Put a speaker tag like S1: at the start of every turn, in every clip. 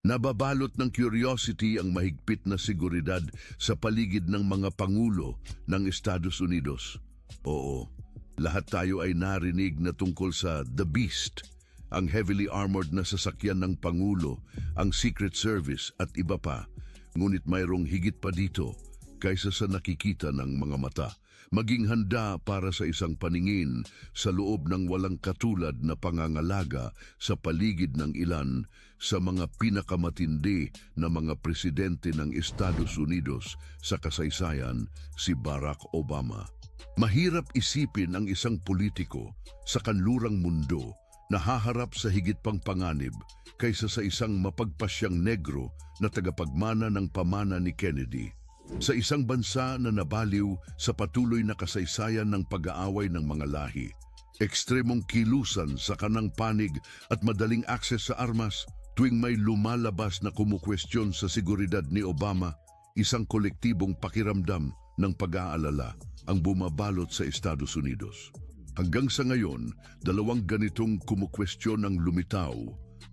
S1: Nababalot ng curiosity ang mahigpit na seguridad sa paligid ng mga pangulo ng Estados Unidos. Oo, lahat tayo ay narinig na tungkol sa The Beast, ang heavily armored na sasakyan ng Pangulo, ang Secret Service at iba pa. Ngunit mayroong higit pa dito kaysa sa nakikita ng mga mata. Maging handa para sa isang paningin sa loob ng walang katulad na pangangalaga sa paligid ng ilan sa mga pinakamatindi na mga presidente ng Estados Unidos sa kasaysayan, si Barack Obama. Mahirap isipin ang isang politiko sa kanlurang mundo na haharap sa higit pang panganib kaysa sa isang mapagpasyang negro na tagapagmana ng pamana ni Kennedy. Sa isang bansa na nabaliw sa patuloy na kasaysayan ng pag-aaway ng mga lahi, ekstremong kilusan sa kanang panig at madaling akses sa armas, tuwing may lumalabas na kumukwestiyon sa seguridad ni Obama, isang kolektibong pakiramdam ng pag-aalala ang bumabalot sa Estados Unidos. Hanggang sa ngayon, dalawang ganitong kumukwestiyon ang lumitaw,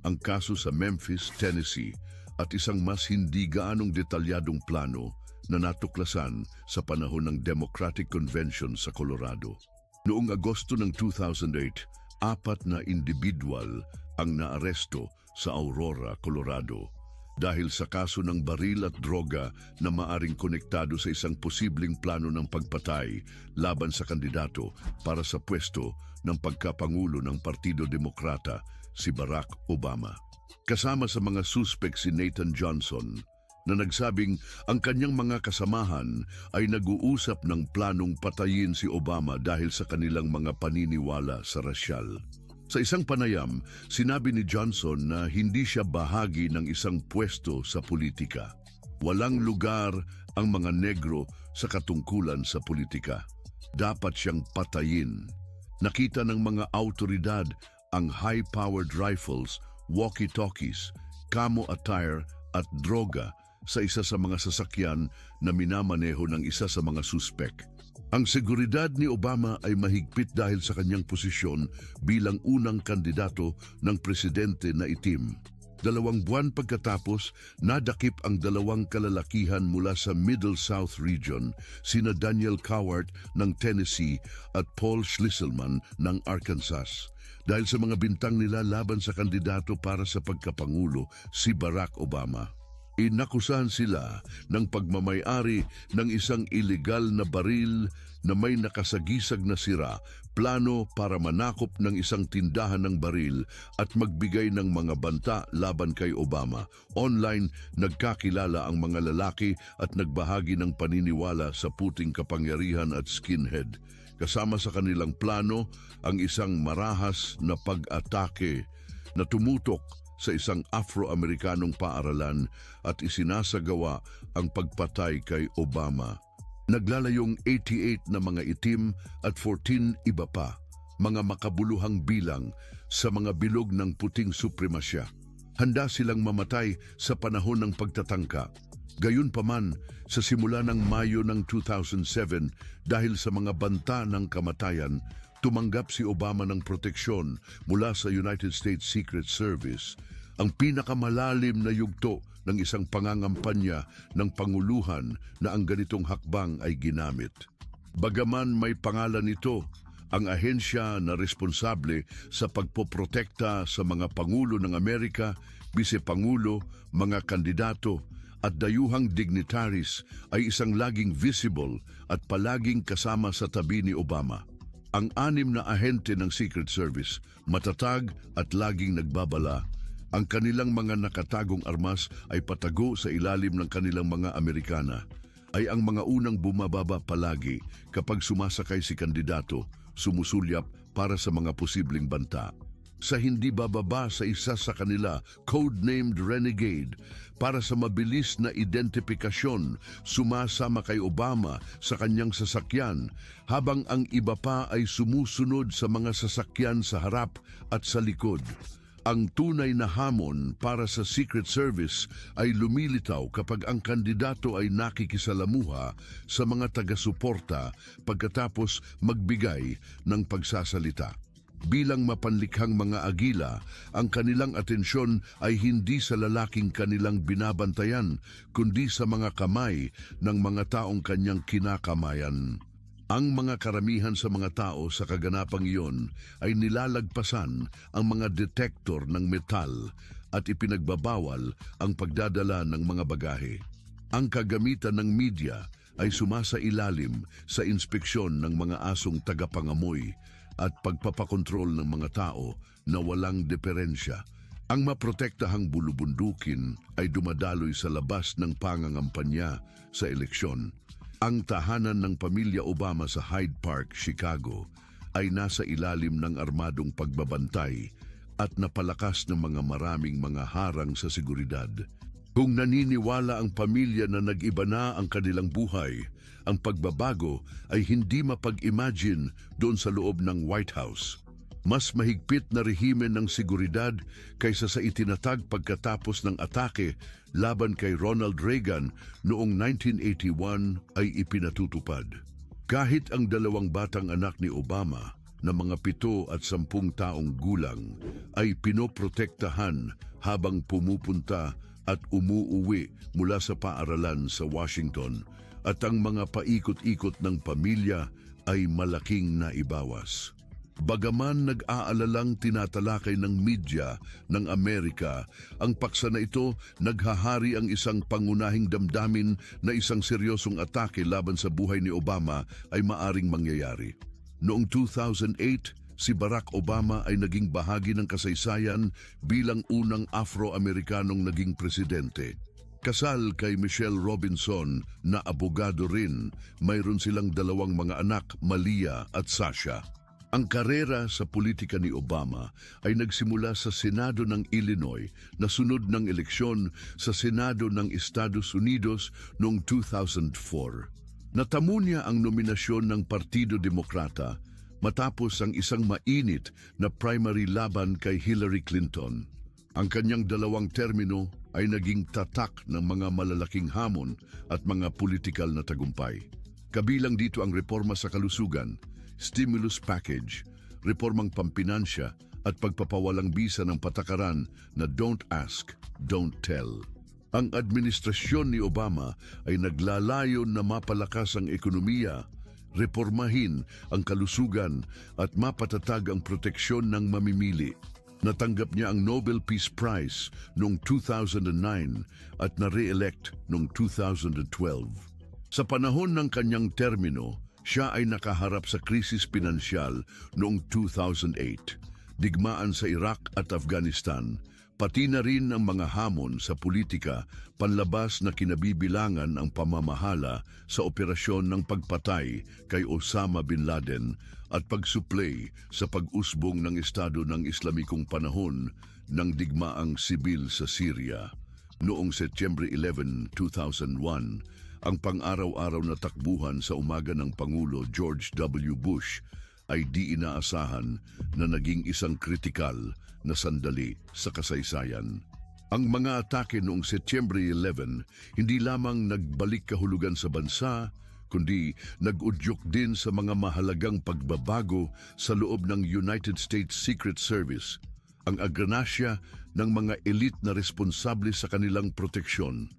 S1: ang kaso sa Memphis, Tennessee, at isang mas hindi gaanong detalyadong plano na natuklasan sa panahon ng Democratic Convention sa Colorado. Noong Agosto ng 2008, 4 na individual ang naaresto sa Aurora, Colorado dahil sa kaso ng baril at droga na maaring konektado sa isang posibleng plano ng pagpatay laban sa kandidato para sa pwesto ng pagkapangulo ng Partido Demokrata, si Barack Obama. Kasama sa mga suspek si Nathan Johnson, na nagsabing ang kanyang mga kasamahan ay nag-uusap ng planong patayin si Obama dahil sa kanilang mga paniniwala sa rasyal. Sa isang panayam, sinabi ni Johnson na hindi siya bahagi ng isang pwesto sa politika. Walang lugar ang mga negro sa katungkulan sa politika. Dapat siyang patayin. Nakita ng mga autoridad ang high-powered rifles, walkie-talkies, camo attire at droga sa isa sa mga sasakyan na minamaneho ng isa sa mga suspek. Ang seguridad ni Obama ay mahigpit dahil sa kanyang posisyon bilang unang kandidato ng presidente na itim. 2 buwan pagkatapos, nadakip ang 2 kalalakihan mula sa Middle South region, sina Daniel Cowart ng Tennessee at Paul Schlisselman ng Arkansas, dahil sa mga bintang nila laban sa kandidato para sa pagkapangulo, si Barack Obama. Inakusahan sila ng pagmamay-ari ng isang ilegal na baril na may nakasagisag na sira, plano para manakop ng isang tindahan ng baril at magbigay ng mga banta laban kay Obama. Online, nagkakilala ang mga lalaki at nagbahagi ng paniniwala sa puting kapangyarihan at skinhead. Kasama sa kanilang plano ang isang marahas na pag-atake na tumutok sa isang Afro-Amerikanong paaralan at isinasagawa ang pagpatay kay Obama. Naglalayong 88 na mga itim at 14 iba pa, mga makabuluhang bilang sa mga bilog ng puting supremasya. Handa silang mamatay sa panahon ng pagtatangka. Gayunpaman, sa simula ng Mayo ng 2007, dahil sa mga banta ng kamatayan, tumanggap si Obama ng proteksyon mula sa United States Secret Service, ang pinakamalalim na yugto ng isang pangangampanya ng panguluhan na ang ganitong hakbang ay ginamit. Bagaman may pangalan ito, ang ahensya na responsable sa pagpoprotekta sa mga pangulo ng Amerika, bisepangulo, mga kandidato, at dayuhang dignitaries ay isang laging visible at palaging kasama sa tabi ni Obama. Ang 6 na ahente ng Secret Service, matatag at laging nagbabala. Ang kanilang mga nakatagong armas ay patago sa ilalim ng kanilang mga Amerikana. Ay ang mga unang bumababa palagi kapag sumasakay si kandidato, sumusulyap para sa mga posibleng banta. Sa hindi bababa sa isa sa kanila, codenamed Renegade, para sa mabilis na identifikasyon, sumasama kay Obama sa kanyang sasakyan, habang ang iba pa ay sumusunod sa mga sasakyan sa harap at sa likod. Ang tunay na hamon para sa Secret Service ay lumilitaw kapag ang kandidato ay nakikisalamuha sa mga taga-suporta pagkatapos magbigay ng pagsasalita. Bilang mapanlikhang mga agila, ang kanilang atensyon ay hindi sa lalaking kanilang binabantayan, kundi sa mga kamay ng mga taong kanyang kinakamayan. Ang mga karamihan sa mga tao sa kaganapang iyon ay nilalagpasan ang mga detektor ng metal at ipinagbabawal ang pagdadala ng mga bagahe. Ang kagamitan ng media ay sumasailalim sa inspeksyon ng mga asong tagapangamoy at pagpapakontrol ng mga tao na walang diferensya. Ang maprotektahang bulubundukin ay dumadaloy sa labas ng pangangampanya sa eleksyon. Ang tahanan ng pamilya Obama sa Hyde Park, Chicago ay nasa ilalim ng armadong pagbabantay at napalakas ng maraming mga harang sa seguridad. Kung naniniwala ang pamilya na nag-iba na ang kanilang buhay, ang pagbabago ay hindi mapag-imagine doon sa loob ng White House. Mas mahigpit na rehimen ng seguridad kaysa sa itinatag pagkatapos ng atake laban kay Ronald Reagan noong 1981 ay ipinatutupad. Kahit ang dalawang batang anak ni Obama na mga 7 at 10 taong gulang ay pinoprotektahan habang pumupunta at umuuwi mula sa paaralan sa Washington, at ang mga paikot-ikot ng pamilya ay malaking naibawas. Bagaman nag-aalalang tinatalakay ng media ng Amerika, ang paksa na ito, naghahari ang isang pangunahing damdamin na isang seryosong atake laban sa buhay ni Obama ay maaring mangyayari. Noong 2008, si Barack Obama ay naging bahagi ng kasaysayan bilang unang Afro-Amerikanong naging presidente. Kasal kay Michelle Robinson na abogado rin, mayroon silang 2 mga anak, Malia at Sasha. Ang karera sa politika ni Obama ay nagsimula sa Senado ng Illinois na sunod ng eleksyon sa Senado ng Estados Unidos noong 2004. Natamo niya ang nominasyon ng Partido Demokrata matapos ang isang mainit na primary laban kay Hillary Clinton. Ang kanyang 2 termino ay naging tatak ng mga malalaking hamon at mga politikal na tagumpay. Kabilang dito ang reforma sa kalusugan, stimulus package, reformang pampinansya at pagpapawalang bisa ng patakaran na don't ask, don't tell. Ang administrasyon ni Obama ay naglalayon na mapalakas ang ekonomiya, reformahin ang kalusugan at mapatatag ang proteksyon ng mamimili. Natanggap niya ang Nobel Peace Prize noong 2009 at na-re-elect noong 2012. Sa panahon ng kanyang termino, siya ay nakaharap sa krisis pinansyal noong 2008, digmaan sa Iraq at Afghanistan, pati na rin ang mga hamon sa politika, panlabas na kinabibilangan ang pamamahala sa operasyon ng pagpatay kay Osama bin Laden at pagsuplay sa pag-usbong ng Estado ng Islamikong panahon ng digmaang sibil sa Syria. Noong Setyembre 11, 2001, ang pang-araw-araw na takbuhan sa umaga ng Pangulo George W. Bush ay di inaasahan na naging isang kritikal na sandali sa kasaysayan. Ang mga atake noong Setyembre 11 hindi lamang nagbalik kahulugan sa bansa, kundi nag-udyok din sa mga mahalagang pagbabago sa loob ng United States Secret Service, ang agranasya ng mga elite na responsable sa kanilang proteksyon.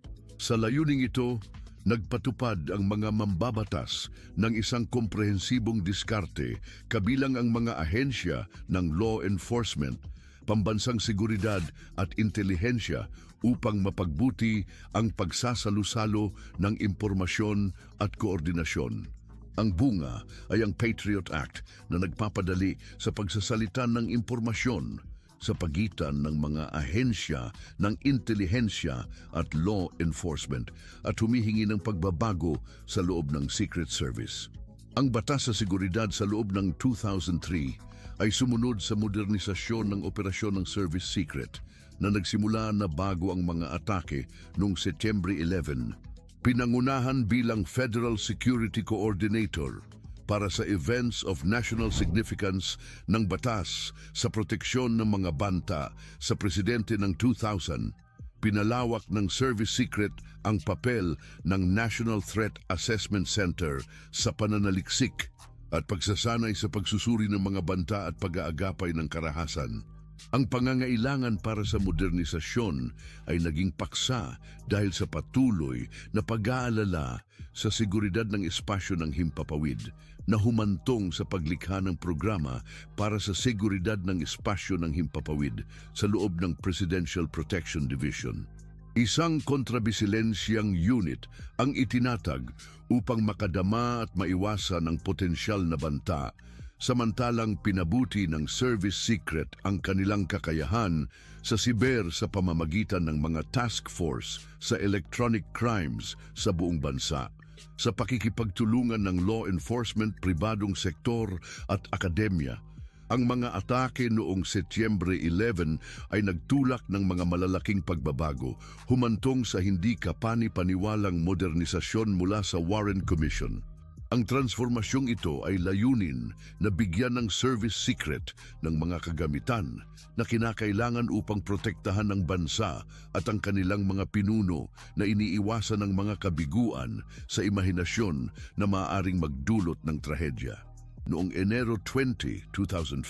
S1: Sa layuning ito, nagpatupad ang mga mambabatas ng isang komprehensibong diskarte kabilang ang mga ahensya ng law enforcement, pambansang seguridad at intelihensya upang mapagbuti ang pagsasalusalo ng impormasyon at koordinasyon. Ang bunga ay ang Patriot Act na nagpapadali sa pagsasalita ng impormasyon sa pagitan ng mga ahensya ng intelihensya at law enforcement at humihingi ng pagbabago sa loob ng Secret Service. Ang batas sa seguridad sa loob ng 2003 ay sumunod sa modernisasyon ng operasyon ng Service Secret na nagsimula na bago ang mga atake noong Setyembre 11. Pinangunahan bilang Federal Security Coordinator para sa events of national significance ng batas sa proteksyon ng mga banta sa presidente ng 2000, pinalawak ng Service Secret ang papel ng National Threat Assessment Center sa pananaliksik at pagsasanay sa pagsusuri ng mga banta at pag-aagapay ng karahasan. Ang pangangailangan para sa modernisasyon ay naging paksa dahil sa patuloy na pag-aalala sa seguridad ng espasyo ng himpapawid na humantong sa paglikha ng programa para sa seguridad ng espasyo ng himpapawid sa loob ng Presidential Protection Division. Isang kontrabisilensyang unit ang itinatag upang makadama at maiwasan ang potensyal na banta, samantalang pinabuti ng Service Secret ang kanilang kakayahan sa siber sa pamamagitan ng mga task force sa electronic crimes sa buong bansa, sa pakikipagtulungan ng law enforcement, pribadong sektor at akademya. Ang mga atake noong Setyembre 11 ay nagtulak ng mga malalaking pagbabago, humantong sa hindi kapani-paniwalang modernisasyon mula sa Warren Commission. Ang transformasyong ito ay layunin na bigyan ng service secret ng mga kagamitan na kinakailangan upang protektahan ng bansa at ang kanilang mga pinuno na iniiwasan ng mga kabiguan sa imahinasyon na maaaring magdulot ng trahedya. Noong Enero 20, 2005,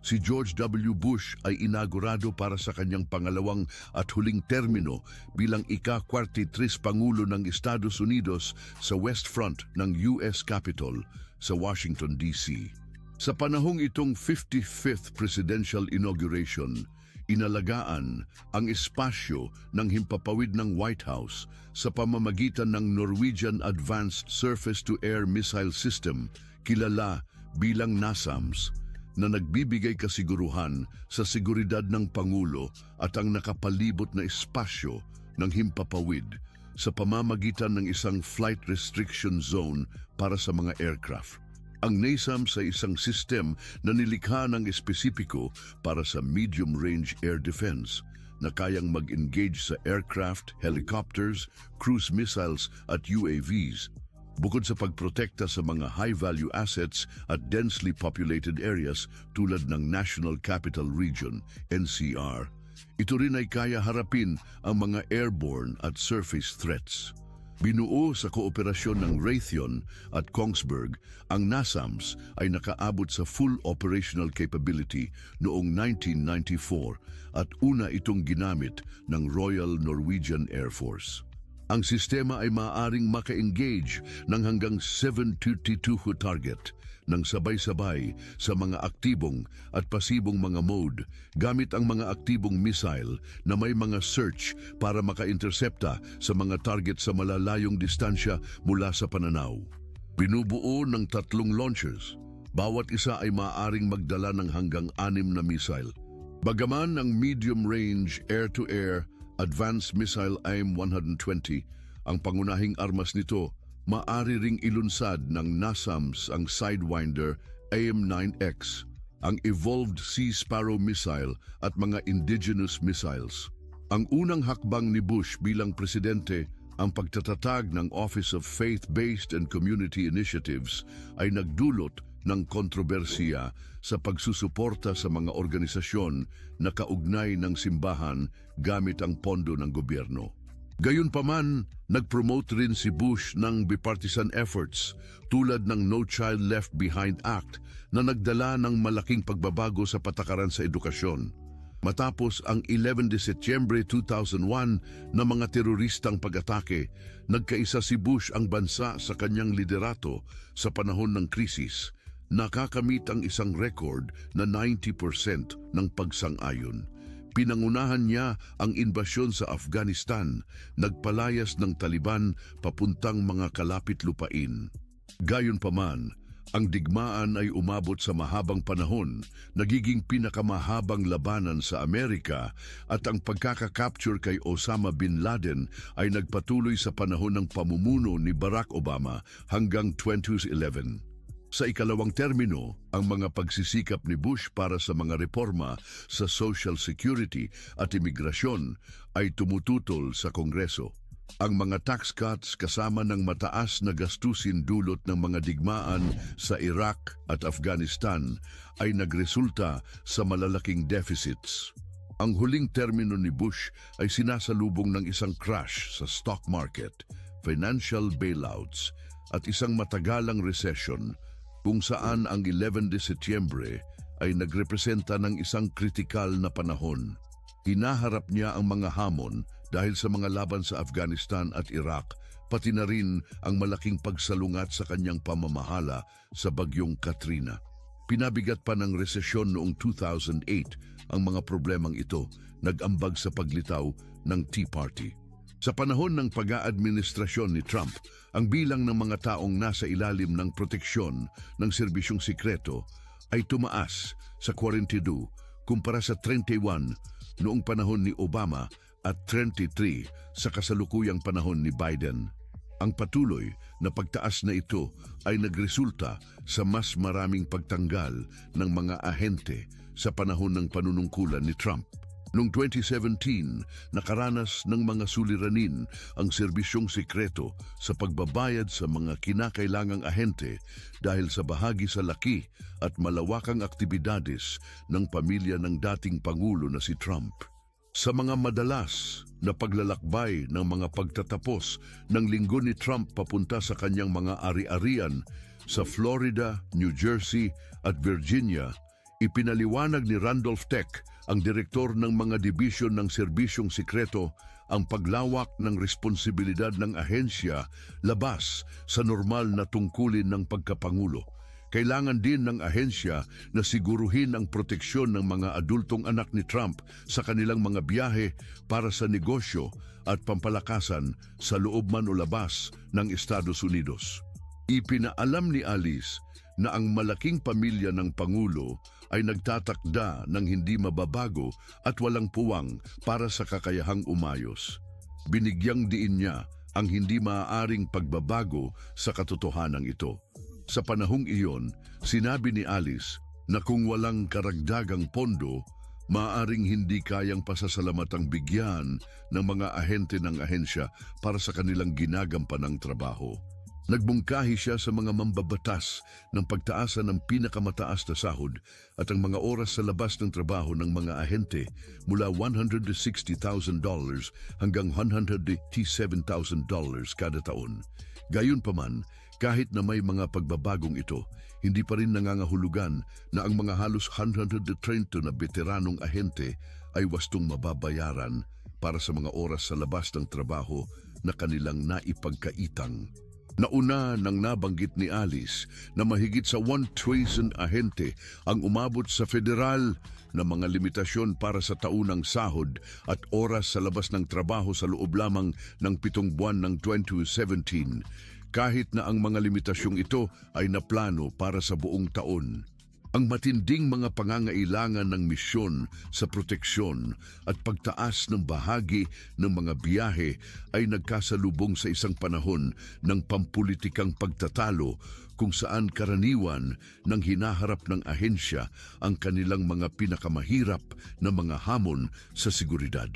S1: si George W. Bush ay inaugurado para sa kanyang pangalawang at huling termino bilang ika-43 Pangulo ng Estados Unidos sa West Front ng US Capitol sa Washington, D.C. Sa panahong itong 55th Presidential Inauguration, inalagaan ang espasyo ng himpapawid ng White House sa pamamagitan ng Norwegian Advanced Surface-to-Air Missile System, kilala bilang NASAMS, na nagbibigay kasiguruhan sa seguridad ng Pangulo at ang nakapalibot na espasyo ng himpapawid sa pamamagitan ng isang flight restriction zone para sa mga aircraft. Ang NASAMS ay isang sistem na nilikha ng espesipiko para sa medium-range air defense na kayang mag-engage sa aircraft, helicopters, cruise missiles at UAVs. Bukod sa pagprotekta sa mga high-value assets at densely populated areas tulad ng National Capital Region, NCR, ito rin ay kaya harapin ang mga airborne at surface threats. Binuo sa kooperasyon ng Raytheon at Kongsberg, ang NASAMS ay nakaabot sa full operational capability noong 1994 at una itong ginamit ng Royal Norwegian Air Force. Ang sistema ay maaaring maka-engage ng hanggang 722 target ng sabay-sabay sa mga aktibong at pasibong mga mode gamit ang mga aktibong missile na may mga search para maka-intercepta sa mga target sa malalayong distansya mula sa pananaw. Binubuo ng 3 launchers. Bawat isa ay maaaring magdala ng hanggang 6 na missile. Bagaman ang medium-range air-to-air Advanced Missile AIM-120, ang pangunahing armas nito, maaari ring ilunsad ng NASAMS ang Sidewinder AIM-9X, ang Evolved Sea Sparrow Missile at mga indigenous missiles. Ang unang hakbang ni Bush bilang presidente, ang pagtatatag ng Office of Faith-Based and Community Initiatives, ay nagdulot ng kontrobersiya sa pagsusuporta sa mga organisasyon na kaugnay ng simbahan gamit ang pondo ng gobyerno. Gayunpaman, nag-promote rin si Bush ng bipartisan efforts tulad ng No Child Left Behind Act na nagdala ng malaking pagbabago sa patakaran sa edukasyon. Matapos ang 11 de Setyembre 2001 na mga teroristang pag-atake, nagkaisa si Bush ang bansa sa kanyang liderato sa panahon ng krisis. Nakakamit ang isang record na 90% ng pagsang-ayon. Pinangunahan niya ang inbasyon sa Afghanistan, nagpalayas ng Taliban papuntang mga kalapit lupain. Gayunpaman, ang digmaan ay umabot sa mahabang panahon, nagiging pinakamahabang labanan sa Amerika at ang pagkaka-capture kay Osama bin Laden ay nagpatuloy sa panahon ng pamumuno ni Barack Obama hanggang 2011. Sa ikalawang termino, ang mga pagsisikap ni Bush para sa mga reforma sa Social Security at imigrasyon ay tumututol sa Kongreso. Ang mga tax cuts kasama ng mataas na gastusin dulot ng mga digmaan sa Iraq at Afghanistan ay nagresulta sa malalaking deficits. Ang huling termino ni Bush ay sinasalubong ng isang crash sa stock market, financial bailouts at isang matagalang recession kung saan ang 11 de Setyembre ay nagrepresenta ng isang kritikal na panahon. Hinaharap niya ang mga hamon dahil sa mga laban sa Afghanistan at Iraq, pati na rin ang malaking pagsalungat sa kanyang pamamahala sa bagyong Katrina. Pinabigat pa ng resesyon noong 2008 ang mga problemang ito, nag-ambag sa paglitaw ng Tea Party. Sa panahon ng pag-aadministrasyon ni Trump, ang bilang ng mga taong nasa ilalim ng proteksyon ng serbisyong sikreto ay tumaas sa 42 kumpara sa 31 noong panahon ni Obama at 33 sa kasalukuyang panahon ni Biden. Ang patuloy na pagtaas na ito ay nagresulta sa mas maraming pagtanggal ng mga ahente sa panahon ng panunungkulan ni Trump. Noong 2017, nakaranas ng mga suliranin ang serbisyong sikreto sa pagbabayad sa mga kinakailangang ahente dahil sa bahagi sa laki at malawakang aktibidades ng pamilya ng dating Pangulo na si Trump. Sa mga madalas na paglalakbay ng mga pagtatapos ng linggo ni Trump papunta sa kanyang mga ari-arian sa Florida, New Jersey at Virginia, ipinaliwanag ni Randolph Tech, ang direktor ng mga dibisyon ng serbisyong sikreto, ang paglawak ng responsibilidad ng ahensya labas sa normal na tungkulin ng pagkapangulo. Kailangan din ng ahensya na siguruhin ang proteksyon ng mga adultong anak ni Trump sa kanilang mga biyahe para sa negosyo at pampalakasan sa loob man o labas ng Estados Unidos. Ipinaalam ni Alice na ang malaking pamilya ng Pangulo ay nagtatakda ng hindi mababago at walang puwang para sa kakayahang umayos. Binigyang diin niya ang hindi maaaring pagbabago sa katotohanan ito. Sa panahong iyon, sinabi ni Alice na kung walang karagdagang pondo, maaaring hindi kayang pasasalamatan bigyan ng mga ahente ng ahensya para sa kanilang ginagampanang trabaho. Nagbungkahi siya sa mga mambabatas ng pagtaasan ng pinakamataas na sahod at ang mga oras sa labas ng trabaho ng mga ahente mula $160,000 hanggang $187,000 kada taon. Gayunpaman, kahit na may mga pagbabagong ito, hindi pa rin nangangahulugan na ang mga halos 130 na veteranong ahente ay wastong mababayaran para sa mga oras sa labas ng trabaho na kanilang naipagkaitang. Nauna nang nabanggit ni Alice na mahigit sa 1,000 ahente ang umabot sa federal na mga limitasyon para sa taunang sahod at oras sa labas ng trabaho sa loob lamang ng 7 buwan ng 2017, kahit na ang mga limitasyong ito ay naplano para sa buong taon. Ang matinding mga pangangailangan ng misyon sa proteksyon at pagtaas ng bahagi ng mga biyahe ay nagkasalubong sa isang panahon ng pampulitikang pagtatalo kung saan karaniwan ng hinaharap ng ahensya ang kanilang mga pinakamahirap na mga hamon sa seguridad.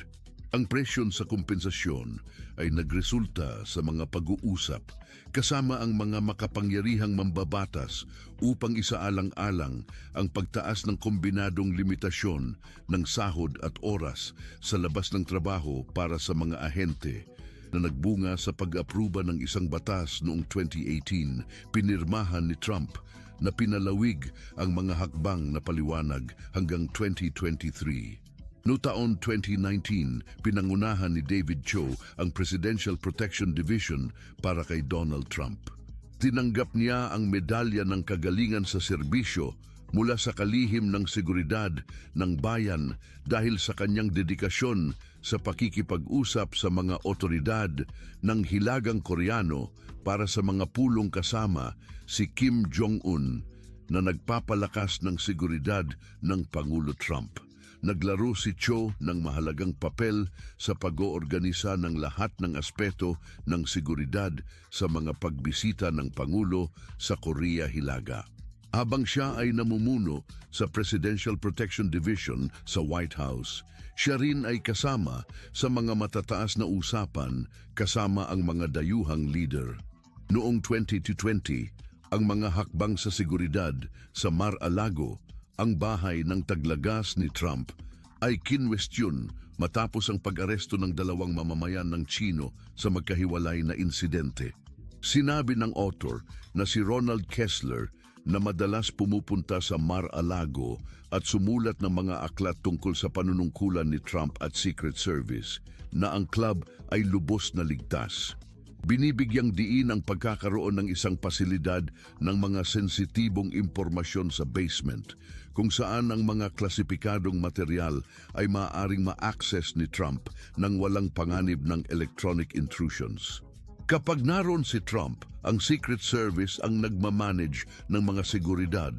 S1: Ang presyon sa kompensasyon ay nagresulta sa mga pag-uusap kasama ang mga makapangyarihang mambabatas upang isaalang-alang ang pagtaas ng kombinadong limitasyon ng sahod at oras sa labas ng trabaho para sa mga ahente na nagbunga sa pag-apruba ng isang batas noong 2018, pinirmahan ni Trump na pinalawig ang mga hakbang na paliwanag hanggang 2023. Noong taon 2019, pinangunahan ni David Cho ang Presidential Protection Division para kay Donald Trump. Tinanggap niya ang medalya ng kagalingan sa serbisyo mula sa kalihim ng seguridad ng bayan dahil sa kanyang dedikasyon sa pakikipag-usap sa mga otoridad ng Hilagang Koreano para sa mga pulong kasama si Kim Jong-un na nagpapalakas ng seguridad ng Pangulo Trump. Naglaro si Cho ng mahalagang papel sa pag-oorganisa ng lahat ng aspeto ng seguridad sa mga pagbisita ng Pangulo sa Korea Hilaga. Habang siya ay namumuno sa Presidential Protection Division sa White House, siya rin ay kasama sa mga matataas na usapan kasama ang mga dayuhang leader. Noong 2020, ang mga hakbang sa seguridad sa Mar-a-Lago, ang bahay ng taglagas ni Trump, ay kinwestiyon matapos ang pag-aresto ng 2 mamamayan ng Chino sa magkahiwalay na insidente. Sinabi ng author na si Ronald Kessler na madalas pumupunta sa Mar-a-Lago at sumulat ng mga aklat tungkol sa panunungkulan ni Trump at Secret Service na ang club ay lubos na ligtas. Binibigyang diin ang pagkakaroon ng isang pasilidad ng mga sensitibong impormasyon sa basement kung saan ang mga klasipikadong material ay maaaring ma-access ni Trump nang walang panganib ng electronic intrusions. Kapag naroon si Trump, ang Secret Service ang nagmamanage ng mga seguridad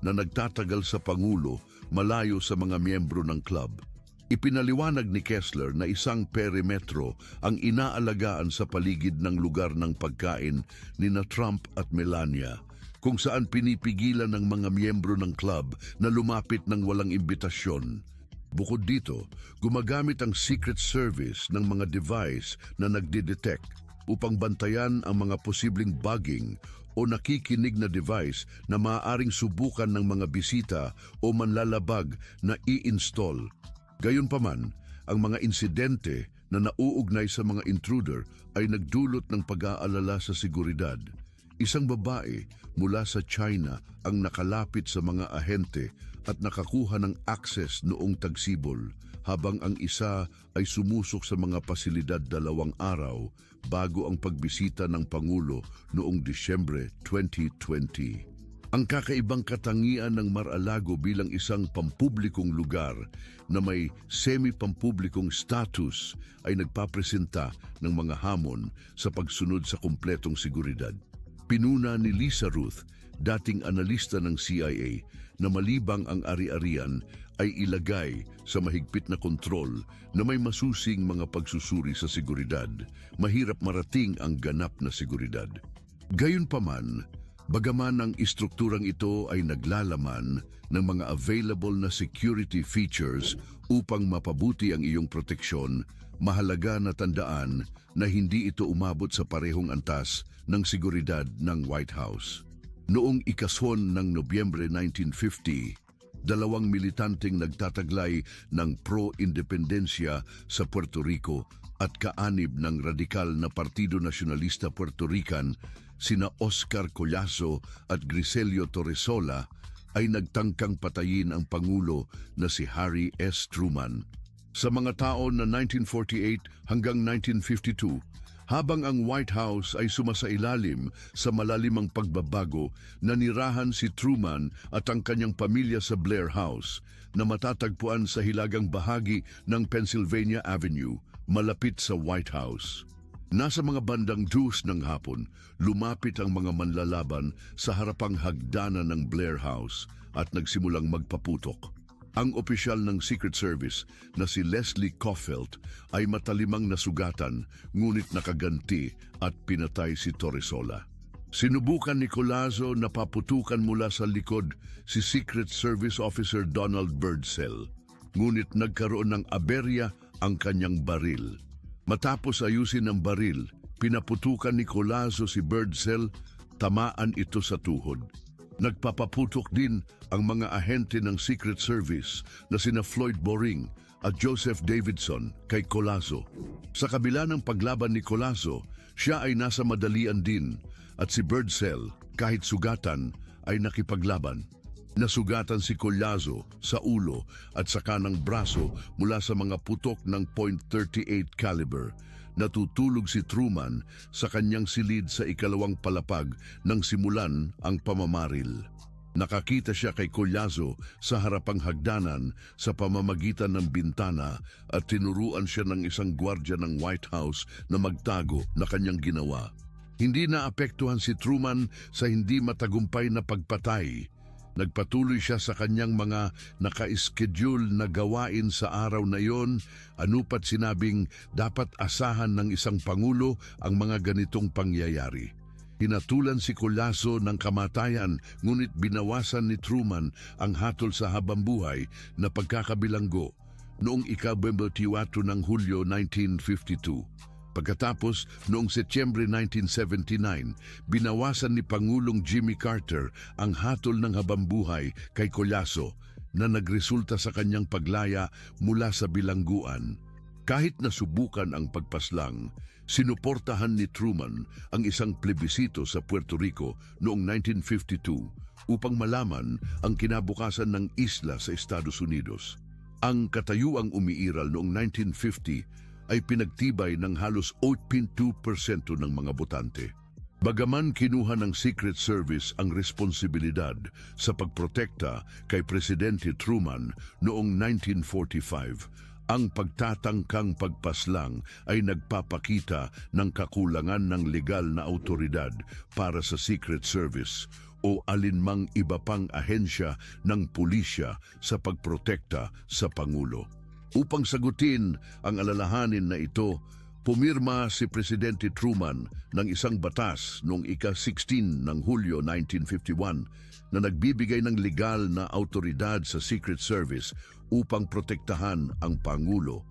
S1: na nagtatagal sa Pangulo malayo sa mga miyembro ng club. Ipinaliwanag ni Kessler na isang perimetro ang inaalagaan sa paligid ng lugar ng pagkain ni na Trump at Melania, kung saan pinipigilan ng mga miyembro ng club na lumapit ng walang imbitasyon. Bukod dito, gumagamit ang Secret Service ng mga device na nagdidetect upang bantayan ang mga posibleng bugging o nakikinig na device na maaaring subukan ng mga bisita o manlalabag na i-install. Gayunpaman, ang mga insidente na nauugnay sa mga intruder ay nagdulot ng pag-aalala sa seguridad. Isang babae mula sa China ang nakalapit sa mga ahente at nakakuha ng access noong tagsibol, habang ang isa ay sumusok sa mga pasilidad 2 araw bago ang pagbisita ng Pangulo noong Disyembre 2020. Ang kakaibang katangian ng Mar-a-Lago bilang isang pampublikong lugar na may semi-pampublikong status ay nagpapresenta ng mga hamon sa pagsunod sa kumpletong seguridad. Pinuna ni Lisa Ruth, dating analista ng CIA, na malibang ang ari-arian ay ilagay sa mahigpit na kontrol na may masusing mga pagsusuri sa seguridad, mahirap marating ang ganap na seguridad. Gayunpaman, bagaman ang istrukturang ito ay naglalaman ng mga available na security features upang mapabuti ang iyong proteksyon, mahalaga na tandaan na hindi ito umabot sa parehong antas ng seguridad ng White House. Noong ika-10 ng Nobyembre 1950, 2 militanteng nagtataglay ng pro-independensya sa Puerto Rico at kaanib ng radikal na Partido Nacionalista Puerto Rican, sina Oscar Collazo at Griselio Torresola, ay nagtangkang patayin ang Pangulo na si Harry S. Truman. Sa mga taon na 1948 hanggang 1952, habang ang White House ay sumasailalim sa malalimang pagbabago, nanirahan si Truman at ang kanyang pamilya sa Blair House na matatagpuan sa hilagang bahagi ng Pennsylvania Avenue, malapit sa White House. Nasa mga bandang 2 ng hapon, lumapit ang mga manlalaban sa harapang hagdanan ng Blair House at nagsimulang magpaputok. Ang opisyal ng Secret Service na si Leslie Coffelt ay matalimang nasugatan, ngunit nakaganti at pinatay si Torresola. Sinubukan ni Collazo na paputukan mula sa likod si Secret Service Officer Donald Birdsell, ngunit nagkaroon ng aberya ang kanyang baril. Matapos ayusin ang baril, pinaputukan ni Collazo si Birdsell, tamaan ito sa tuhod. Nagpapaputok din ang mga ahente ng Secret Service na sina Floyd Boring at Joseph Davidson kay Collazo. Sa kabila ng paglaban ni Collazo, siya ay nasa madalian din at si Birdsell, kahit sugatan, ay nakipaglaban. Nasugatan si Collazo sa ulo at sa kanang braso mula sa mga putok ng .38 caliber. Natutulog si Truman sa kanyang silid sa ikalawang palapag nang simulan ang pamamaril. Nakakita siya kay Collazo sa harapang hagdanan sa pamamagitan ng bintana at tinuruan siya ng isang gwardya ng White House na magtago na kanyang ginawa. Hindi naapektuhan si Truman sa hindi matagumpay na pagpatay. Nagpatuloy siya sa kanyang mga naka-schedule na gawain sa araw na iyon, anupat sinabing dapat asahan ng isang pangulo ang mga ganitong pangyayari. Hinatulan si Collazo ng kamatayan, ngunit binawasan ni Truman ang hatol sa habambuhay na pagkakabilanggo noong ika-24 ng Hulyo 1952. Pagkatapos, noong Setyembre 1979, binawasan ni Pangulong Jimmy Carter ang hatol ng habambuhay kay Collazo na nagresulta sa kanyang paglaya mula sa bilangguan. Kahit nasubukan ang pagpaslang, sinuportahan ni Truman ang isang plebisito sa Puerto Rico noong 1952 upang malaman ang kinabukasan ng isla sa Estados Unidos. Ang katayuang umiiral noong 1950 ay pinagtibay ng halos 82% ng mga botante. Bagaman kinuha ng Secret Service ang responsibilidad sa pagprotekta kay Presidente Truman noong 1945, ang pagtatangkang pagpaslang ay nagpapakita ng kakulangan ng legal na awtoridad para sa Secret Service o alinmang iba pang ahensya ng pulisya sa pagprotekta sa Pangulo. Upang sagutin ang alalahanin na ito, pumirma si Presidente Truman ng isang batas noong ika-16 ng Hulyo 1951 na nagbibigay ng legal na awtoridad sa Secret Service upang protektahan ang Pangulo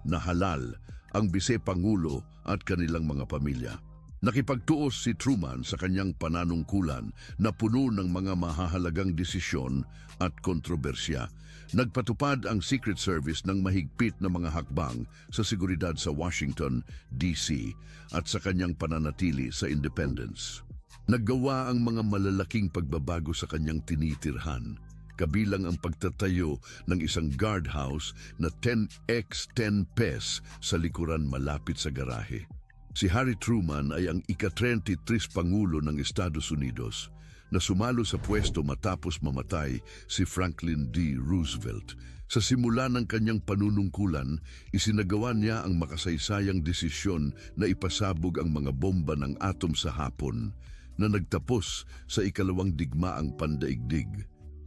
S1: na halal, ang Vice-Pangulo at kanilang mga pamilya. Nakipagtuos si Truman sa kanyang pananungkulan na puno ng mga mahahalagang desisyon at kontrobersya. Nagpatupad ang Secret Service ng mahigpit na mga hakbang sa seguridad sa Washington, D.C. at sa kanyang pananatili sa independence. Naggawa ang mga malalaking pagbabago sa kanyang tinitirhan, kabilang ang pagtatayo ng isang guardhouse na 10x10 pes sa likuran malapit sa garahe. Si Harry Truman ay ang ika-33 Pangulo ng Estados Unidos na sumalo sa pwesto matapos mamatay si Franklin D. Roosevelt. Sa simula ng kanyang panunungkulan, isinagawa niya ang makasaysayang desisyon na ipasabog ang mga bomba ng atom sa Hapon na nagtapos sa ikalawang digmaang pandaigdig.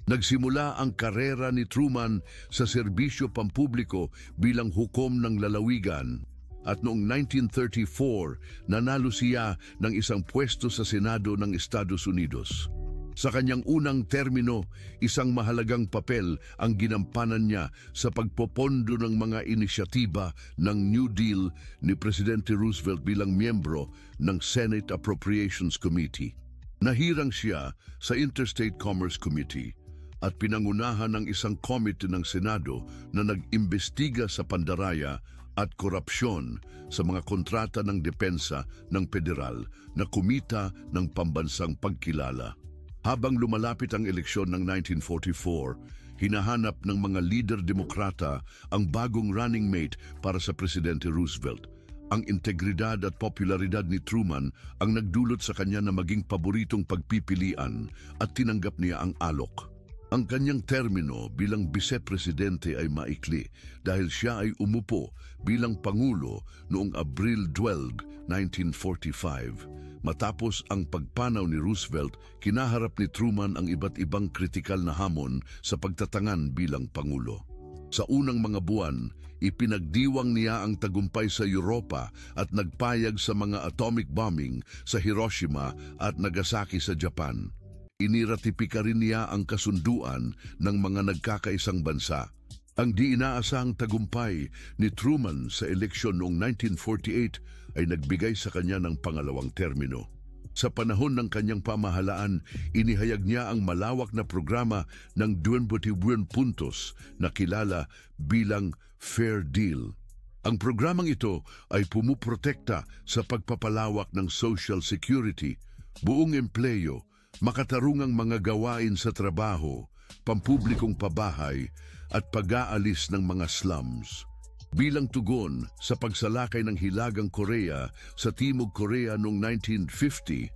S1: Nagsimula ang karera ni Truman sa serbisyo pampubliko bilang hukom ng lalawigan at noong 1934 nanalo siya ng isang pwesto sa Senado ng Estados Unidos. Sa kanyang unang termino, isang mahalagang papel ang ginampanan niya sa pagpopondo ng mga inisyatiba ng New Deal ni Presidente Roosevelt bilang miyembro ng Senate Appropriations Committee. Nahirang siya sa Interstate Commerce Committee at pinangunahan ng isang komite ng Senado na nag-imbestiga sa pandaraya at korupsyon sa mga kontrata ng depensa ng federal na kumita ng pambansang pagkilala. Habang lumalapit ang eleksyon ng 1944, hinahanap ng mga leader demokrata ang bagong running mate para sa Presidente Roosevelt. Ang integridad at popularidad ni Truman ang nagdulot sa kanya na maging paboritong pagpipilian at tinanggap niya ang alok. Ang kanyang termino bilang Vice-Presidente ay maikli dahil siya ay umupo bilang Pangulo noong Abril 12, 1945. Matapos ang pagpanaw ni Roosevelt, kinaharap ni Truman ang iba't ibang kritikal na hamon sa pagtatangan bilang Pangulo. Sa unang mga buwan, ipinagdiwang niya ang tagumpay sa Europa at nagpayag sa mga atomic bombing sa Hiroshima at Nagasaki sa Japan. Iniratipika rin niya ang kasunduan ng mga nagkakaisang bansa. Ang di inaasahang tagumpay ni Truman sa eleksyon noong 1948 ay nagbigay sa kanya ng pangalawang termino. Sa panahon ng kanyang pamahalaan, inihayag niya ang malawak na programa ng 21 puntos na kilala bilang Fair Deal. Ang programang ito ay pumuprotekta sa pagpapalawak ng Social Security, buong empleyo, makatarungang mga gawain sa trabaho, pampublikong pabahay at pag-aalis ng mga slums. Bilang tugon sa pagsalakay ng Hilagang Korea sa Timog Korea noong 1950,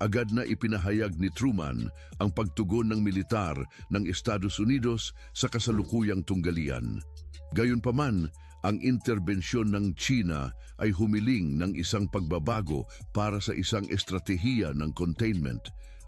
S1: agad na ipinahayag ni Truman ang pagtugon ng militar ng Estados Unidos sa kasalukuyang tunggalian. Gayunpaman, ang interbensyon ng China ay humiling ng isang pagbabago para sa isang estratehiya ng containment.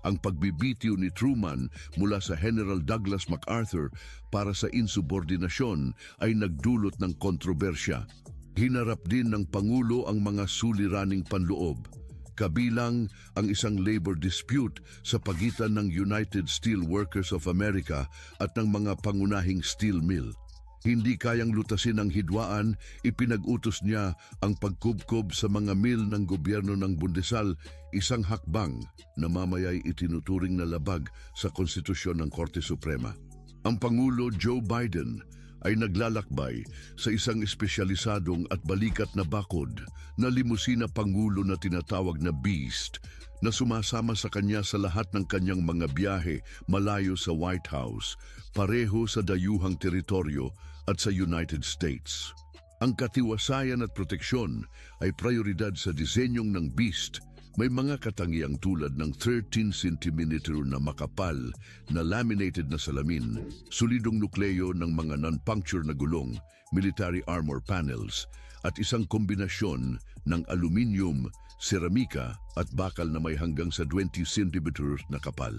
S1: Ang pagbibitiw ni Truman mula sa General Douglas MacArthur para sa insubordinasyon ay nagdulot ng kontrobersya. Hinarap din ng Pangulo ang mga suliraning panloob, kabilang ang isang labor dispute sa pagitan ng United Steel Workers of America at ng mga pangunahing steel mill. Hindi kayang lutasin ang hidwaan, ipinag-utos niya ang pagkubkob sa mga mill ng gobyerno ng Bundesal, isang hakbang na mamaya'y itinuturing na labag sa konstitusyon ng Korte Suprema. Ang Pangulo Joe Biden ay naglalakbay sa isang espesyalisadong at balikat na bakod na limusina pangulo na tinatawag na Beast na sumasama sa kanya sa lahat ng kanyang mga biyahe malayo sa White House, pareho sa dayuhang teritoryo at sa United States. Ang katiwasayan at proteksyon ay prioridad sa disenyong ng Beast. May mga katangiang tulad ng 13 cm na makapal na laminated na salamin, solidong nukleo ng mga non-puncture na gulong, military armor panels, at isang kombinasyon ng aluminium, seramika at bakal na may hanggang sa 20 cm na kapal.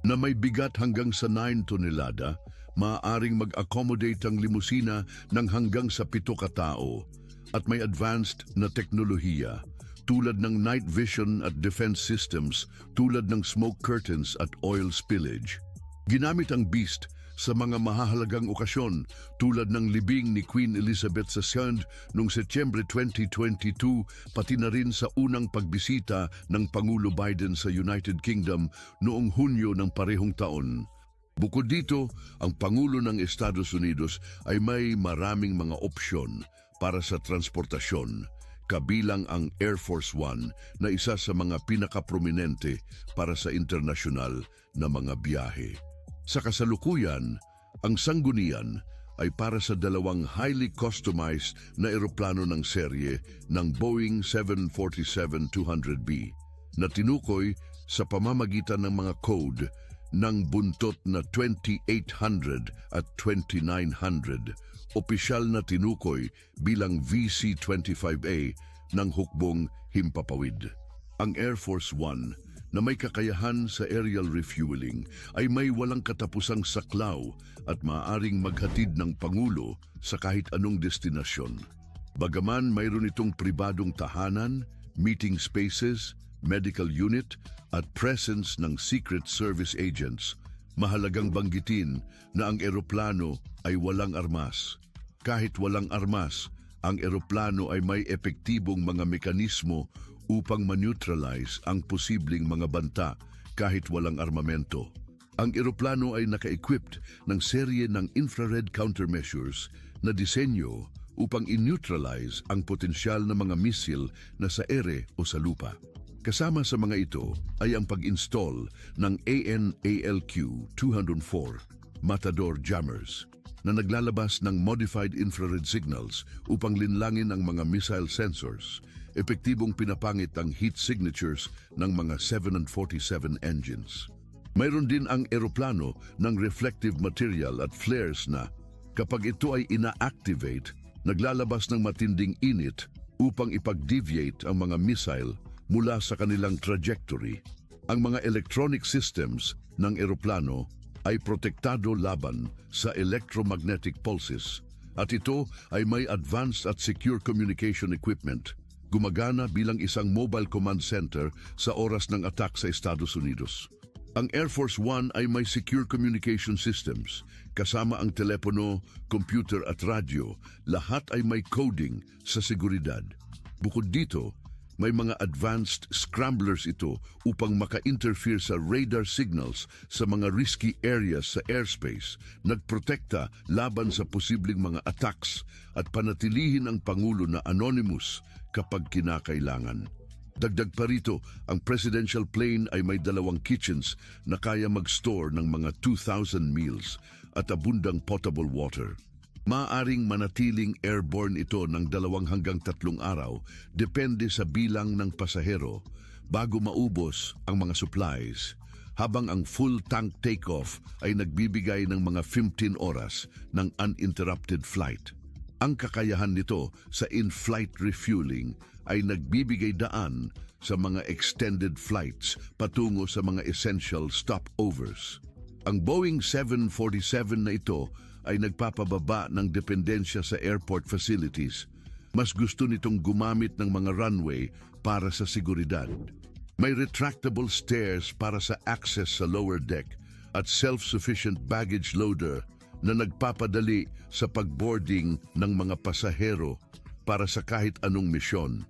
S1: Na may bigat hanggang sa 9 tonelada, maaaring mag-accommodate ang limusina ng hanggang sa 7 katao at may advanced na teknolohiya tulad ng night vision at defense systems tulad ng smoke curtains at oil spillage. Ginamit ang Beast sa mga mahahalagang okasyon tulad ng libing ni Queen Elizabeth II noong Setyembre 2022, pati na rin sa unang pagbisita ng Pangulo Biden sa United Kingdom noong Hunyo ng parehong taon. Bukod dito, ang Pangulo ng Estados Unidos ay may maraming mga opsyon para sa transportasyon, kabilang ang Air Force One na isa sa mga pinakaprominente para sa internasyonal na mga biyahe. Sa kasalukuyan, ang sanggunian ay para sa dalawang highly customized na eroplano ng serye ng Boeing 747-200B na tinukoy sa pamamagitan ng mga code ng buntot na 2800 at 2900, opisyal na tinukoy bilang VC-25A ng hukbong himpapawid. Ang Air Force One na may kakayahan sa aerial refueling ay may walang katapusang saklaw at maaaring maghatid ng Pangulo sa kahit anong destinasyon. Bagaman mayroon itong pribadong tahanan, meeting spaces, medical unit at presence ng Secret Service agents, mahalagang banggitin na ang eroplano ay walang armas. Kahit walang armas, ang eroplano ay may epektibong mga mekanismo upang ma-neutralize ang posibleng mga banta kahit walang armamento. Ang eroplano ay naka-equipped ng serye ng infrared countermeasures na disenyo upang in-neutralize ang potensyal na mga misil na sa ere o sa lupa. Kasama sa mga ito ay ang pag-install ng AN/ALQ-204 Matador jammers na naglalabas ng modified infrared signals upang linlangin ang mga missile sensors, epektibong pinapangit ang heat signatures ng mga 747 engines. Mayroon din ang eroplano ng reflective material at flares na, kapag ito ay ina-activate, naglalabas ng matinding init upang ipag-deviate ang mga missile mula sa kanilang trajectory. Ang mga electronic systems ng eroplano ay protektado laban sa electromagnetic pulses at ito ay may advanced at secure communication equipment. Gumagana bilang isang mobile command center sa oras ng attack sa Estados Unidos. Ang Air Force One ay may secure communication systems, kasama ang telepono, computer at radyo, lahat ay may coding sa seguridad. Bukod dito, may mga advanced scramblers ito upang maka-interfere sa radar signals sa mga risky areas sa airspace, nagprotekta laban sa posibleng mga attacks at panatilihin ang Pangulo na anonymous kapag kinakailangan. Dagdag pa rito, ang presidential plane ay may 2 kitchens na kaya mag-store ng mga 2,000 meals at abundang potable water. Maaaring manatiling airborne ito ng 2 hanggang 3 araw, depende sa bilang ng pasahero, bago maubos ang mga supplies, habang ang full tank takeoff ay nagbibigay ng mga 15 oras ng uninterrupted flight. Ang kakayahan nito sa in-flight refueling ay nagbibigay daan sa mga extended flights patungo sa mga essential stopovers. Ang Boeing 747 na ito ay nagpapababa ng dependensya sa airport facilities. Mas gusto nitong gumamit ng mga runway para sa seguridad. May retractable stairs para sa access sa lower deck at self-sufficient baggage loader na nagpapadali sa pagboarding ng mga pasahero para sa kahit anong misyon.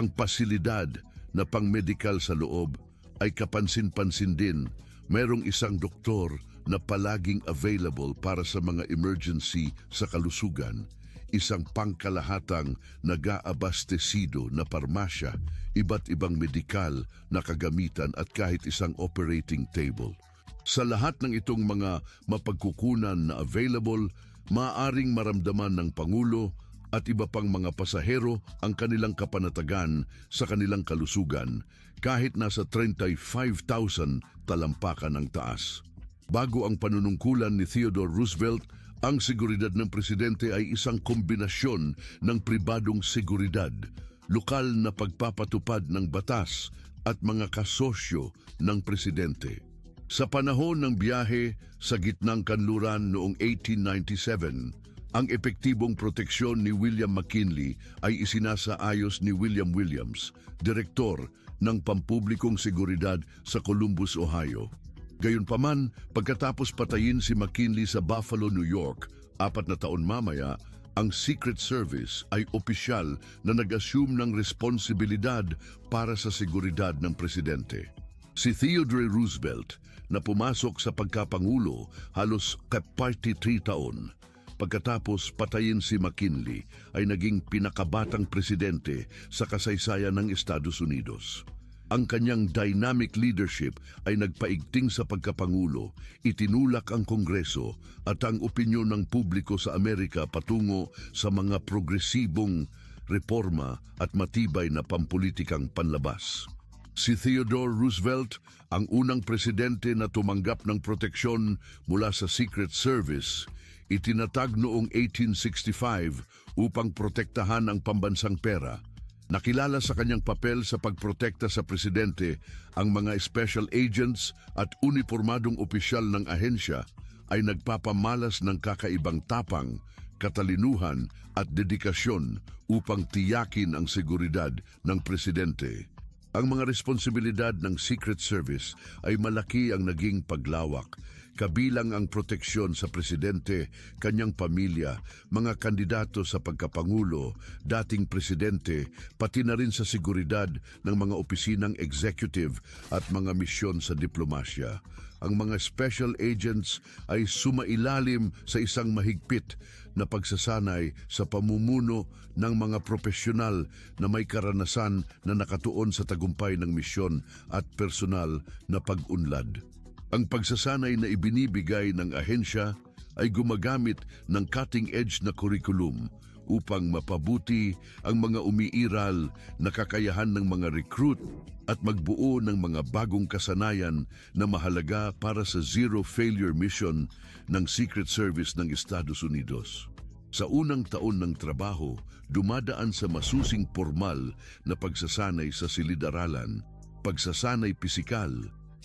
S1: Ang pasilidad na pang-medical sa loob ay kapansin-pansin din. Mayroong isang doktor na palaging available para sa mga emergency sa kalusugan, isang pangkalahatang nag-aabastesido na parmasya, iba't ibang medikal na kagamitan at kahit isang operating table. Sa lahat ng itong mga mapagkukunan na available, maaaring maramdaman ng Pangulo at iba pang mga pasahero ang kanilang kapanatagan sa kanilang kalusugan kahit nasa 35,000 talampakan ng taas. Bago ang panunungkulan ni Theodore Roosevelt, ang seguridad ng presidente ay isang kombinasyon ng pribadong seguridad, lokal na pagpapatupad ng batas at mga kasosyo ng presidente. Sa panahon ng biyahe sa gitnang kanluran noong 1897, ang epektibong proteksyon ni William McKinley ay isinasaayos ni William Williams, direktor ng Pampublikong Seguridad sa Columbus, Ohio. Gayunpaman, pagkatapos patayin si McKinley sa Buffalo, New York, 4 na taon mamaya, ang Secret Service ay opisyal na nag-assume ng responsibilidad para sa seguridad ng presidente. Si Theodore Roosevelt, na pumasok sa pagkapangulo halos 43 taon, pagkatapos patayin si McKinley, ay naging pinakabatang presidente sa kasaysayan ng Estados Unidos. Ang kanyang dynamic leadership ay nagpaigting sa pagkapangulo, itinulak ang Kongreso at ang opinyon ng publiko sa Amerika patungo sa mga progresibong reforma at matibay na pampulitikang panlabas. Si Theodore Roosevelt, ang unang presidente na tumanggap ng proteksyon mula sa Secret Service, itinatag noong 1865 upang protektahan ang pambansang pera. Nakilala sa kanyang papel sa pagprotekta sa presidente, ang mga special agents at uniformadong opisyal ng ahensya ay nagpapamalas ng kakaibang tapang, katalinuhan at dedikasyon upang tiyakin ang seguridad ng presidente. Ang mga responsibilidad ng Secret Service ay malaki ang naging paglawak, kabilang ang proteksyon sa presidente, kanyang pamilya, mga kandidato sa pagkapangulo, dating presidente, pati na rin sa seguridad ng mga opisinang executive at mga misyon sa diplomasya. Ang mga special agents ay sumailalim sa isang mahigpit na pagsasanay sa pamumuno ng mga profesional na may karanasan na nakatuon sa tagumpay ng misyon at personal na pag-unlad. Ang pagsasanay na ibinibigay ng ahensya ay gumagamit ng cutting-edge na curriculum upang mapabuti ang mga umiiral na kakayahan ng mga recruit at magbuo ng mga bagong kasanayan na mahalaga para sa zero-failure mission ng Secret Service ng Estados Unidos. Sa unang taon ng trabaho, dumadaan sa masusing formal na pagsasanay sa silid-aralan, pagsasanay pisikal,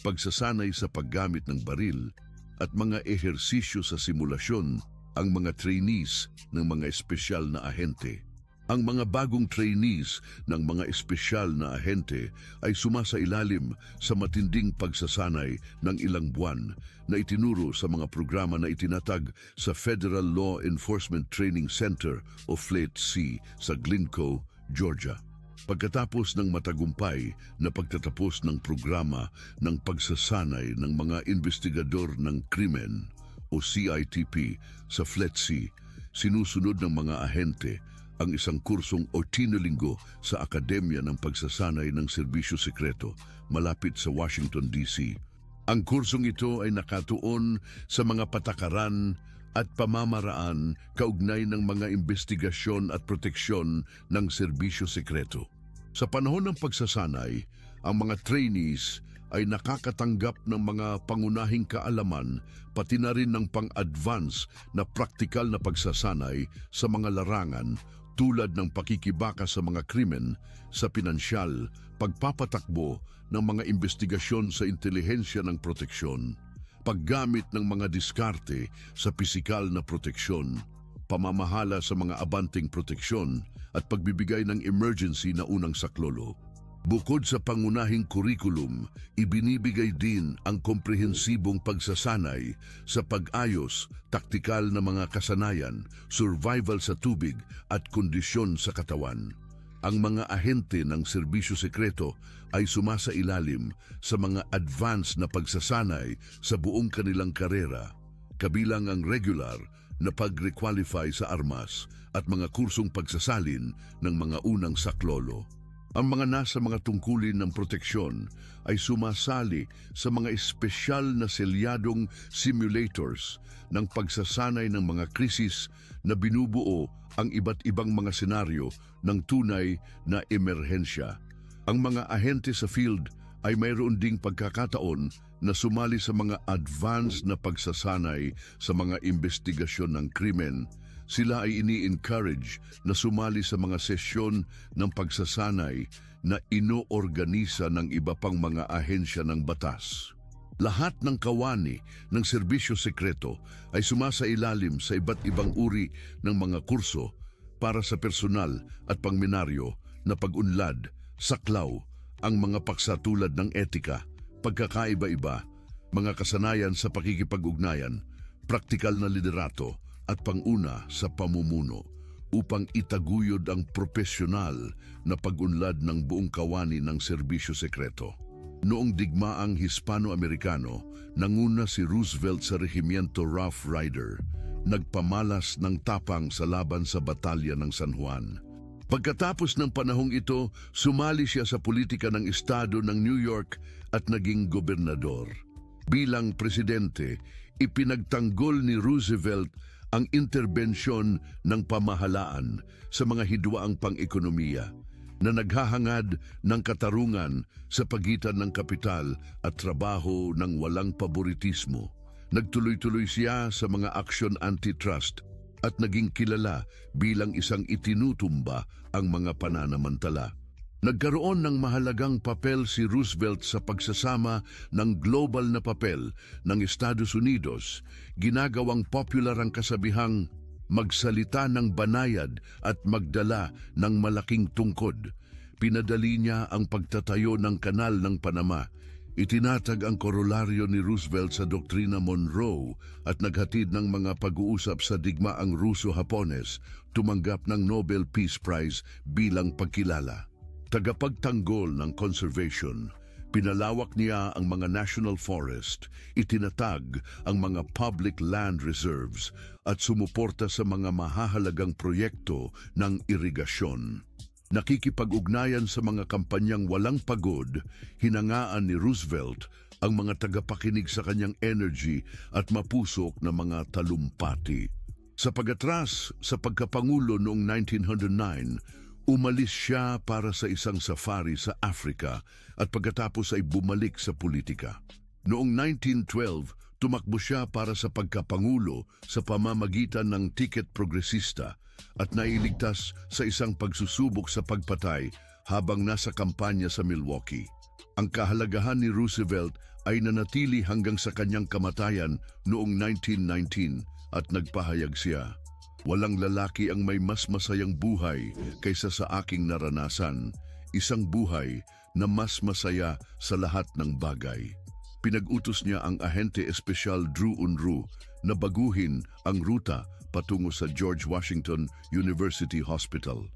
S1: pagsasanay sa paggamit ng baril, at mga ehersisyo sa simulasyon ang mga trainees ng mga espesyal na ahente. Ang mga bagong trainees ng mga espesyal na ahente ay sumasailalim sa matinding pagsasanay ng ilang buwan na itinuro sa mga programa na itinatag sa Federal Law Enforcement Training Center o FLETC sa Glencoe, Georgia. Pagkatapos ng matagumpay na pagtatapos ng programa ng pagsasanay ng mga investigador ng krimen o CITP sa FLETC, sinusunod ng mga ahente ang isang kursong 8 linggo sa Akademya ng Pagsasanay ng Serbisyo Sekreto malapit sa Washington, D.C. Ang kursong ito ay nakatuon sa mga patakaran at pamamaraan kaugnay ng mga investigasyon at proteksyon ng serbisyo sekreto. Sa panahon ng pagsasanay, ang mga trainees ay nakakatanggap ng mga pangunahing kaalaman pati na rin ng pang-advance na praktikal na pagsasanay sa mga larangan tulad ng pakikibaka sa mga krimen, sa pinansyal, pagpapatakbo ng mga investigasyon sa intelihensya ng proteksyon, paggamit ng mga diskarte sa pisikal na proteksyon, pamamahala sa mga abanting proteksyon at pagbibigay ng emergency na unang saklolo. Bukod sa pangunahing kurikulum, ibinibigay din ang komprehensibong pagsasanay sa pag-ayos, taktikal na mga kasanayan, survival sa tubig at kondisyon sa katawan. Ang mga ahente ng serbisyo sekreto ay sumasailalim sa mga advanced na pagsasanay sa buong kanilang karera, kabilang ang regular na pag-requalify sa armas at mga kursong pagsasalin ng mga unang saklolo. Ang mga nasa mga tungkulin ng proteksyon ay sumasali sa mga espesyal na selyadong simulators ng pagsasanay ng mga krisis na binubuo ang iba't ibang mga senaryo ng tunay na emerhensya. Ang mga ahente sa field ay mayroon ding pagkakataon na sumali sa mga advanced na pagsasanay sa mga investigasyon ng krimen. Sila ay ini-encourage na sumali sa mga sesyon ng pagsasanay na inoorganisa ng iba pang mga ahensya ng batas. Lahat ng kawani ng serbisyo sekreto ay sumasailalim sa iba't ibang uri ng mga kurso para sa personal at pangmenaryo na pag-unlad, saklaw, ang mga paksa tulad ng etika, pagkakaiba-iba, mga kasanayan sa pakikipag-ugnayan, praktikal na liderato at panguna sa pamumuno upang itaguyod ang propesyonal na pag-unlad ng buong kawani ng serbisyo sekreto. Noong digmaang Hispano-Amerikano, nanguna si Roosevelt sa Regimiento Rough Rider, nagpamalas ng tapang sa laban sa Batalya ng San Juan. Pagkatapos ng panahong ito, sumali siya sa politika ng estado ng New York at naging gobernador. Bilang presidente, ipinagtanggol ni Roosevelt ang interbensyon ng pamahalaan sa mga hidwaang pang-ekonomiya na naghahangad ng katarungan sa pagitan ng kapital at trabaho ng walang paboritismo. Nagtuloy-tuloy siya sa mga aksyon antitrust at naging kilala bilang isang itinutumba ang mga pananamantala. Nagkaroon ng mahalagang papel si Roosevelt sa pagsasama ng global na papel ng Estados Unidos, ginagawang popular ang kasabihang magsalita ng banayad at magdala ng malaking tungkod. Pinadali niya ang pagtatayo ng kanal ng Panama. Itinatag ang korolaryo ni Roosevelt sa Doktrina Monroe at naghatid ng mga pag-uusap sa digmaang Ruso-Hapones, tumanggap ng Nobel Peace Prize bilang pagkilala. Tagapagtanggol ng conservation, pinalawak niya ang mga national forest, itinatag ang mga public land reserves at sumuporta sa mga mahahalagang proyekto ng irigasyon. Nakikipag-ugnayan sa mga kampanyang walang pagod, hinangaan ni Roosevelt ang mga tagapakinig sa kanyang energy at mapusok na mga talumpati. Sa pag-atras sa pagkapangulo noong 1909, umalis siya para sa isang safari sa Africa at pagkatapos ay bumalik sa politika. Noong 1912, tumakbo siya para sa pagkapangulo sa pamamagitan ng tiket progresista at nailigtas sa isang pagsusubok sa pagpatay habang nasa kampanya sa Milwaukee. Ang kahalagahan ni Roosevelt ay nanatili hanggang sa kanyang kamatayan noong 1919 at nagpahayag siya, "Walang lalaki ang may mas masayang buhay kaysa sa aking naranasan, isang buhay na mas masaya sa lahat ng bagay." Pinag-utos niya ang ahente espesyal Drew Unruh na baguhin ang ruta patungo sa George Washington University Hospital.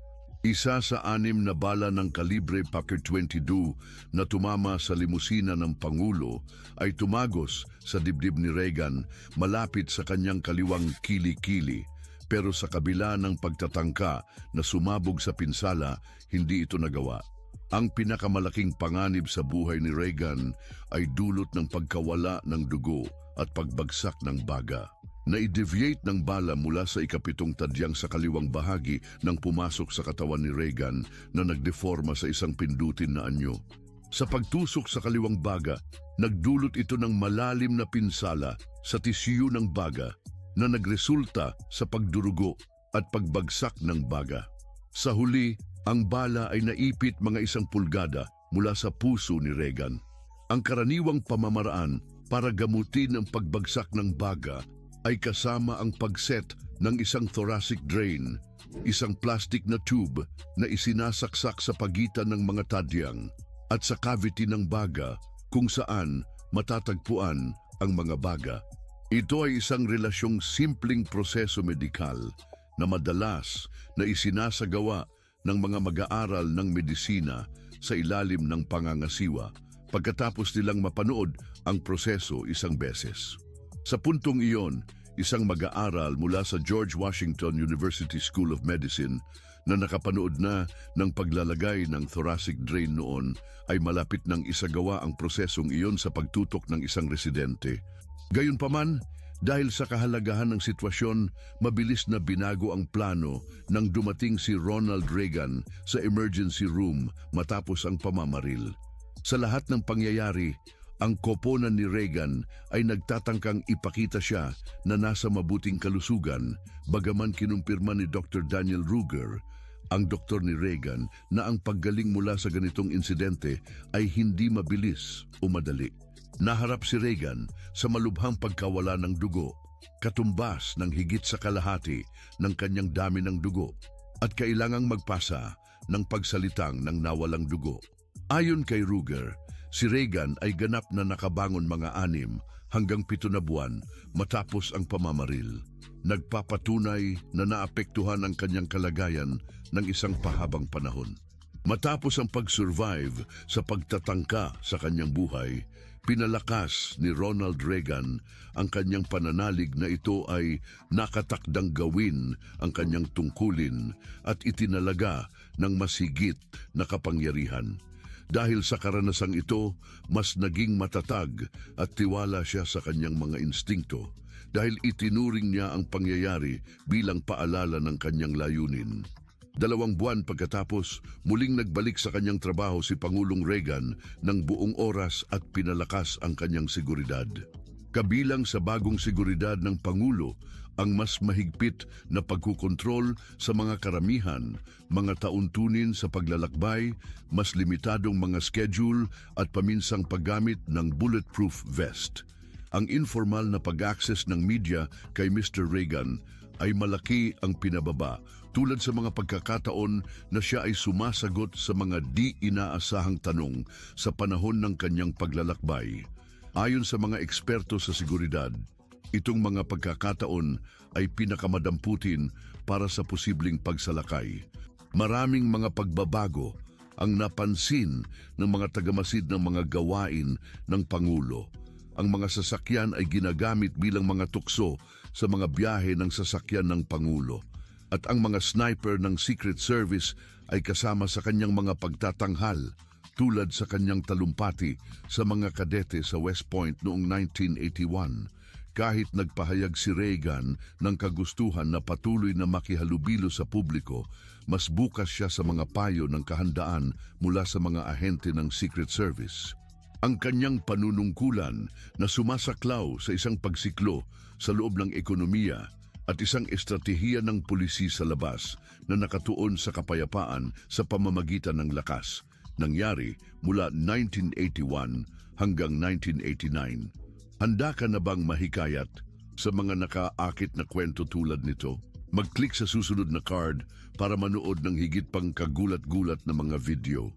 S1: Isa sa 6 na bala ng kalibre Packard 22 na tumama sa limusina ng Pangulo ay tumagos sa dibdib ni Reagan malapit sa kanyang kaliwang kili-kili. Pero sa kabila ng pagtatangka na sumabog sa pinsala, hindi ito nagawa. Ang pinakamalaking panganib sa buhay ni Reagan ay dulot ng pagkawala ng dugo at pagbagsak ng baga. Na-deviate ng bala mula sa ikapitong tadyang sa kaliwang bahagi nang pumasok sa katawan ni Reagan na nagdeforma sa isang pindutin na anyo. Sa pagtusok sa kaliwang baga, nagdulot ito ng malalim na pinsala sa tisyu ng baga na nagresulta sa pagdurugo at pagbagsak ng baga. Sa huli, ang bala ay naipit mga 1 pulgada mula sa puso ni Reagan. Ang karaniwang pamamaraan para gamutin ang pagbagsak ng baga ay kasama ang pagset ng isang thoracic drain, isang plastic na tube na isinasaksak sa pagitan ng mga tadyang at sa cavity ng baga kung saan matatagpuan ang mga baga. Ito ay isang relasyong simpleng proseso medikal na madalas na isinasagawa ng mga mag-aaral ng medisina sa ilalim ng pangangasiwa pagkatapos nilang mapanood ang proseso isang beses. Sa puntong iyon, isang mag-aaral mula sa George Washington University School of Medicine na nakapanood na ng paglalagay ng thoracic drain noon ay malapit ng isagawa ang prosesong iyon sa pagtutok ng isang residente. Gayunpaman, dahil sa kahalagahan ng sitwasyon, mabilis na binago ang plano nang dumating si Ronald Reagan sa emergency room matapos ang pamamaril. Sa lahat ng pangyayari, ang koponan ni Reagan ay nagtatangkang ipakita siya na nasa mabuting kalusugan, bagaman kinumpirma ni Dr. Daniel Ruger, ang doktor ni Reagan, na ang paggaling mula sa ganitong insidente ay hindi mabilis o madali. Naharap si Reagan sa malubhang pagkawala ng dugo, katumbas ng higit sa kalahati ng kanyang dami ng dugo, at kailangang magpasa ng pagsalitang ng nawalang dugo. Ayon kay Ruger, si Reagan ay ganap na nakabangon mga 6 hanggang 7 na buwan matapos ang pamamaril. Nagpapatunay na naapektuhan ang kanyang kalagayan ng isang pahabang panahon. Matapos ang pag-survive sa pagtatangka sa kanyang buhay, pinalakas ni Ronald Reagan ang kanyang pananalig na ito ay nakatakdang gawin ang kanyang tungkulin at itinalaga ng mas higit na kapangyarihan. Dahil sa karanasang ito, mas naging matatag at tiwala siya sa kanyang mga instingto dahil itinuring niya ang pangyayari bilang paalala ng kanyang layunin. 2 buwan pagkatapos, muling nagbalik sa kanyang trabaho si Pangulong Reagan ng buong oras at pinalakas ang kanyang seguridad. Kabilang sa bagong seguridad ng Pangulo ang mas mahigpit na pagkukontrol sa mga karamihan, mga tauntunin sa paglalakbay, mas limitadong mga schedule at paminsang paggamit ng bulletproof vest. Ang informal na pag-access ng media kay Mr. Reagan ay malaki ang pinababa, tulad sa mga pagkakataon na siya ay sumasagot sa mga di inaasahang tanong sa panahon ng kanyang paglalakbay. Ayon sa mga eksperto sa seguridad, itong mga pagkakataon ay pinakamadamputin para sa posibleng pagsalakay. Maraming mga pagbabago ang napansin ng mga tagamasid ng mga gawain ng Pangulo. Ang mga sasakyan ay ginagamit bilang mga tukso sa mga biyahe ng sasakyan ng Pangulo. At ang mga sniper ng Secret Service ay kasama sa kanyang mga pagtatanghal, tulad sa kanyang talumpati sa mga kadete sa West Point noong 1981. Kahit nagpahayag si Reagan ng kagustuhan na patuloy na makihalubilo sa publiko, mas bukas siya sa mga payo ng kahandaan mula sa mga ahente ng Secret Service. Ang kanyang panunungkulan na sumasaklaw sa isang pagsiklo sa loob ng ekonomiya at isang estratehiya ng pulisi sa labas na nakatuon sa kapayapaan sa pamamagitan ng lakas, nangyari mula 1981 hanggang 1989. Handa ka na bang mahikayat sa mga nakaakit na kwento tulad nito? Mag-click sa susunod na card para manood ng higit pang kagulat-gulat na mga video.